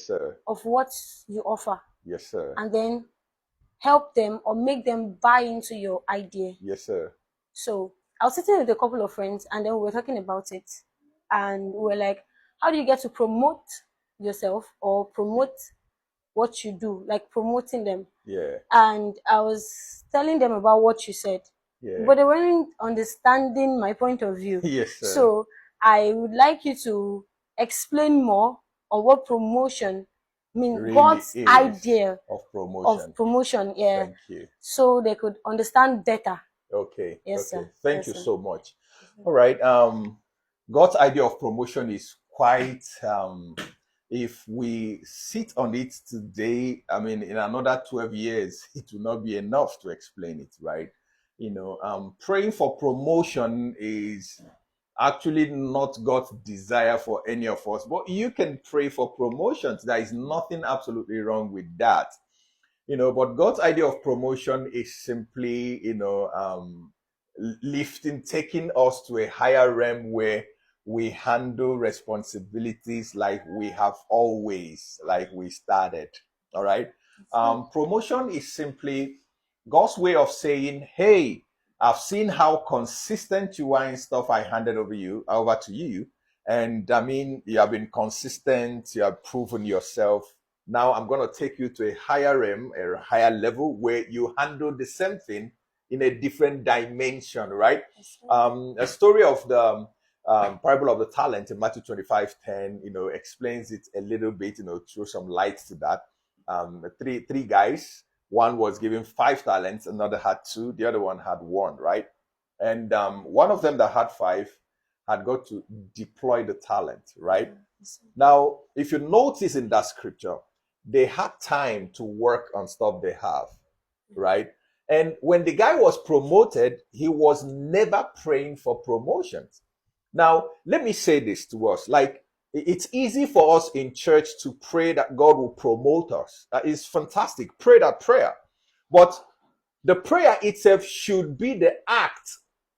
sir. of what you offer. Yes, sir. And then help them or make them buy into your idea. Yes, sir. So I was sitting with a couple of friends and then we were talking about it. And we were like, how do you get to promote yourself or promote what you do, like promoting them? Yeah. And I was telling them about what you said. Yeah. But they weren't understanding my point of view. Yes, sir. So I would like you to explain more on what promotion, I mean, Really God's is idea of promotion. yeah. Thank you. So they could understand better. Okay. Yes, okay. sir. Thank Yes, you sir. so much. All right. God's idea of promotion is quite if we sit on it today, I mean, in another 12 years, it will not be enough to explain it, right? You know, praying for promotion is actually not God's desire for any of us, but you can pray for promotions. There is nothing absolutely wrong with that. You know, but God's idea of promotion is simply, lifting, taking us to a higher realm where we handle responsibilities like we have always, like we started. All right. Promotion is simply God's way of saying, hey, I've seen how consistent you are in stuff I handed over to you. And I mean, you have been consistent, you have proven yourself. Now I'm going to take you to a higher realm, a higher level where you handle the same thing in a different dimension, right? A story of the parable of the talent in Matthew 25:10, explains it a little bit, throw some light to that. Three guys, one was given 5 talents, another had 2, the other one had 1, right? And one of them that had 5 had got to deploy the talent, right? Now, if you notice in that scripture, they had time to work on stuff they have, right? And when the guy was promoted, he was never praying for promotions. Now, let me say this to us. Like, it's easy for us in church to pray that God will promote us. That is fantastic. Pray that prayer. But the prayer itself should be the act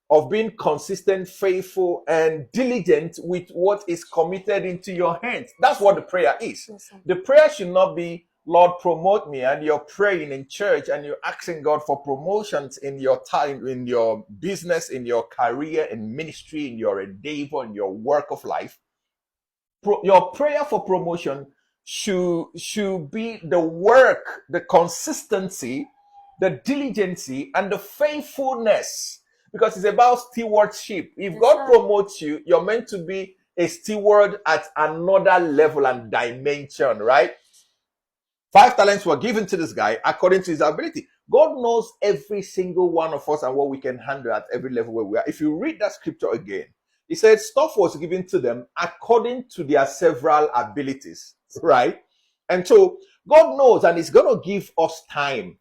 of being consistent, faithful, and diligent with what is committed into your hands. That's what the prayer is. The prayer should not be, Lord, promote me, and you're praying in church and you're asking God for promotions in your time, in your business, in your career, in ministry, in your endeavor, in your work of life. Your prayer for promotion should be the work, the consistency, the diligence, and the faithfulness, because it's about stewardship. If God promotes you, you're meant to be a steward at another level and dimension, right? 5 talents were given to this guy according to his ability. God knows every single one of us and what we can handle at every level where we are. If you read that scripture again, he said stuff was given to them according to their several abilities, right? And so God knows, and he's going to give us time.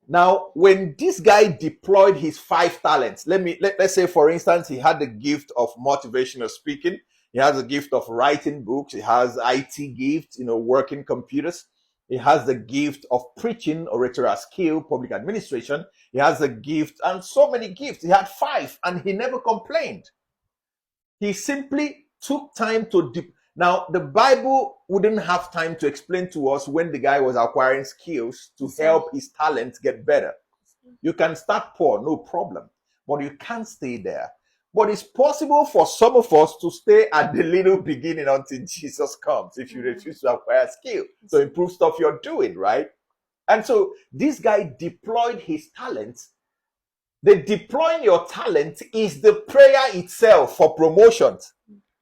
Now, when this guy deployed his 5 talents, let's say, for instance, he had the gift of motivational speaking. He has the gift of writing books. He has IT gifts, working computers. He has the gift of preaching, oratorial skill, public administration. He has the gift and so many gifts. He had 5 and he never complained. He simply took time to Now, the Bible wouldn't have time to explain to us when the guy was acquiring skills to help his talents get better. You can start poor, no problem, but you can't stay there. But it's possible for some of us to stay at the little beginning until Jesus comes if you refuse to acquire skill to improve stuff you're doing, right? And so this guy deployed his talents. The deploying your talent is the prayer itself for promotions.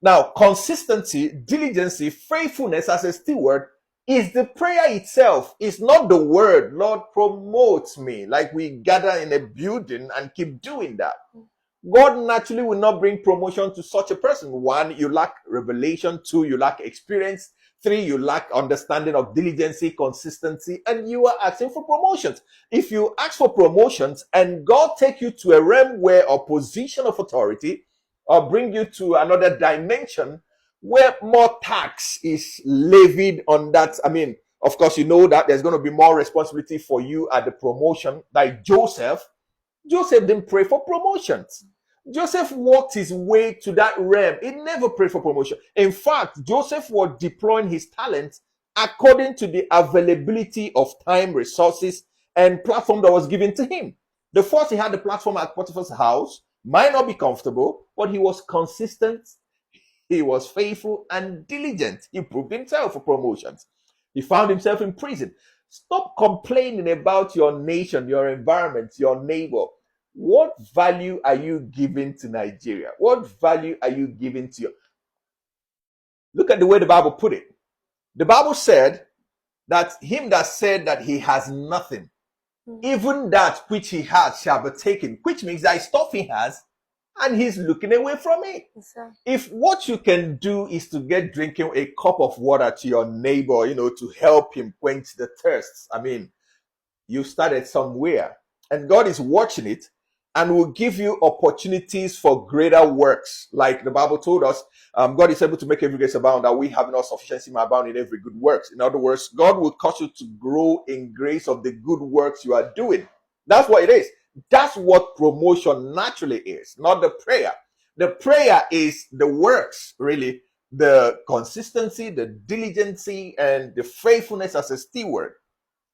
Now, consistency, diligence, faithfulness as a steward is the prayer itself. It's not the word, Lord, promote me, like we gather in a building and keep doing that. God naturally will not bring promotion to such a person. 1, you lack revelation. 2, you lack experience. 3, you lack understanding of diligence, consistency, and you are asking for promotions. If you ask for promotions and God take you to a realm where a position of authority or bring you to another dimension where more tax is levied on that, I mean, of course, you know that there's going to be more responsibility for you at the promotion. Like Joseph didn't pray for promotions. Joseph walked his way to that realm. He never prayed for promotion. In fact, Joseph was deploying his talents according to the availability of time, resources, and platform that was given to him. The first, he had the platform at Potiphar's house, might not be comfortable, but he was consistent, he was faithful and diligent. He proved himself for promotions. He found himself in prison. Stop complaining about your nation, your environment, your neighbor. What value are you giving to Nigeria? What value are you giving to your... Look at the way the Bible put it. The Bible said that him that said that he has nothing, even that which he has shall be taken, which means that stuff he has and he's looking away from it. Yes, if what you can do is to get drinking a cup of water to your neighbor, to help him quench the thirst, I mean, you started somewhere, and God is watching it and will give you opportunities for greater works. Like the Bible told us, God is able to make every grace abound, that we have not sufficiency may abound in every good works. In other words, God will cause you to grow in grace of the good works you are doing. That's what it is. That's what promotion naturally is, not the prayer. The prayer is the works, really, the consistency, the diligence, and the faithfulness as a steward.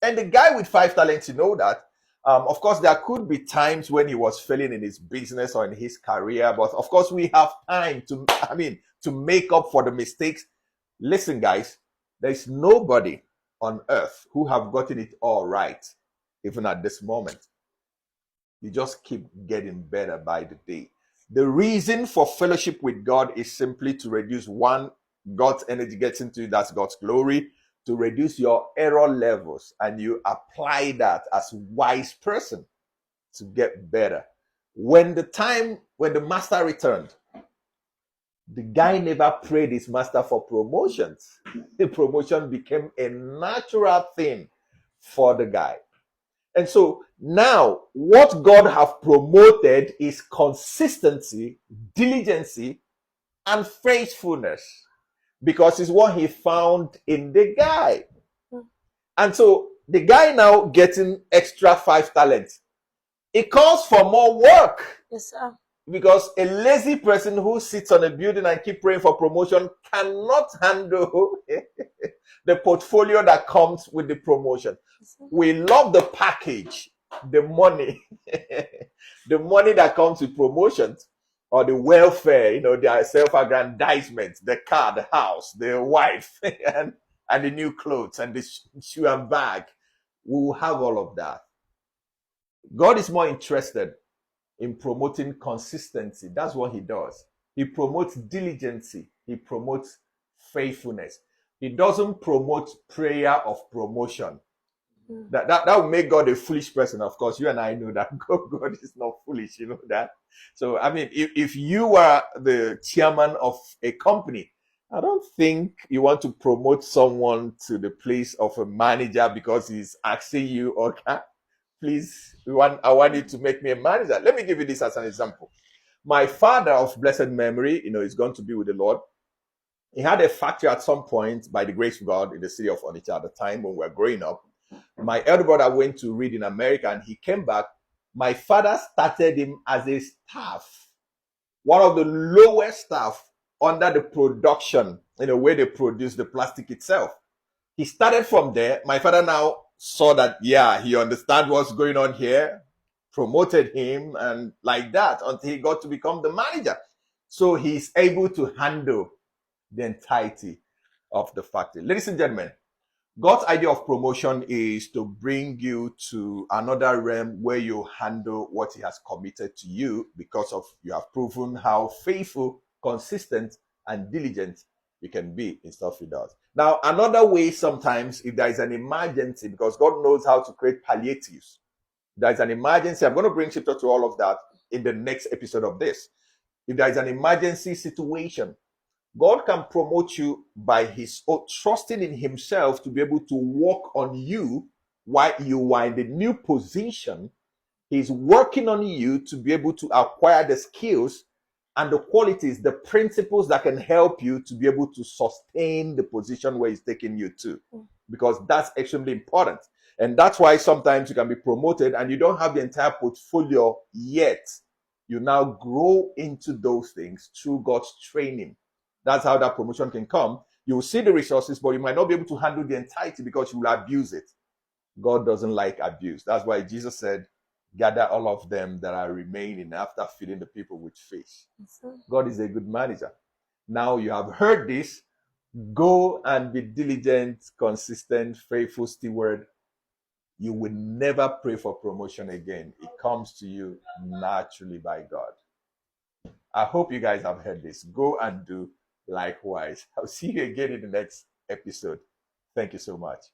And the guy with 5 talents, that. Of course, there could be times when he was failing in his business or in his career, but of course, we have time to make up for the mistakes. Listen, guys, there's nobody on earth who have gotten it all right, even at this moment. You just keep getting better by the day. The reason for fellowship with God is simply to reduce God's energy gets into you, that's God's glory, to reduce your error levels, and you apply that as a wise person to get better. When the master returned, the guy never prayed his master for promotions. The promotion became a natural thing for the guy. And so now what God have promoted is consistency, diligence, and faithfulness, because it's what he found in the guy. And so the guy now getting extra 5 talents. It calls for more work. Yes, sir. Because a lazy person who sits on a building and keep praying for promotion cannot handle the portfolio that comes with the promotion. We love the package, the money, the money that comes with promotions, or the welfare, the self-aggrandizement, the car, the house, the wife, and the new clothes, and the shoe and bag. We will have all of that. God is more interested in promoting consistency. That's what he does. He promotes diligence. He promotes faithfulness. He doesn't promote prayer of promotion. That will make God a foolish person. Of course, you and I know that God is not foolish, you know that. So, I mean, if you are the chairman of a company, I don't think you want to promote someone to the place of a manager because he's asking you, okay, please, I want you to make me a manager. Let me give you this as an example. My father of blessed memory, is going to be with the Lord. He had a factory at some point, by the grace of God, in the city of Onitsha at the time when we were growing up. My elder brother went to read in America and he came back. My father started him as a staff, one of the lowest staff under the production, where they produce the plastic itself. He started from there. My father now saw that, he understands what's going on here, promoted him, and like that until he got to become the manager. So he's able to handle the entirety of the factory. Ladies and gentlemen, God's idea of promotion is to bring you to another realm where you handle what he has committed to you because of you have proven how faithful, consistent, and diligent you can be in stuff he does. Now, another way sometimes, if there is an emergency, because God knows how to create palliatives, there is an emergency. I'm going to bring scripture to all of that in the next episode of this. If there is an emergency situation, God can promote you by his trusting in himself to be able to work on you while you are in the new position. He's working on you to be able to acquire the skills and the qualities, the principles that can help you to be able to sustain the position where he's taking you to. Because that's extremely important. And that's why sometimes you can be promoted and you don't have the entire portfolio yet. You now grow into those things through God's training. That's how that promotion can come. You will see the resources, but you might not be able to handle the entirety because you will abuse it. God doesn't like abuse. That's why Jesus said, gather all of them that are remaining after feeding the people with fish. God is a good manager. Now you have heard this. Go and be diligent, consistent, faithful steward. You will never pray for promotion again. It comes to you naturally by God. I hope you guys have heard this. Go and do likewise. I'll see you again in the next episode. Thank you so much.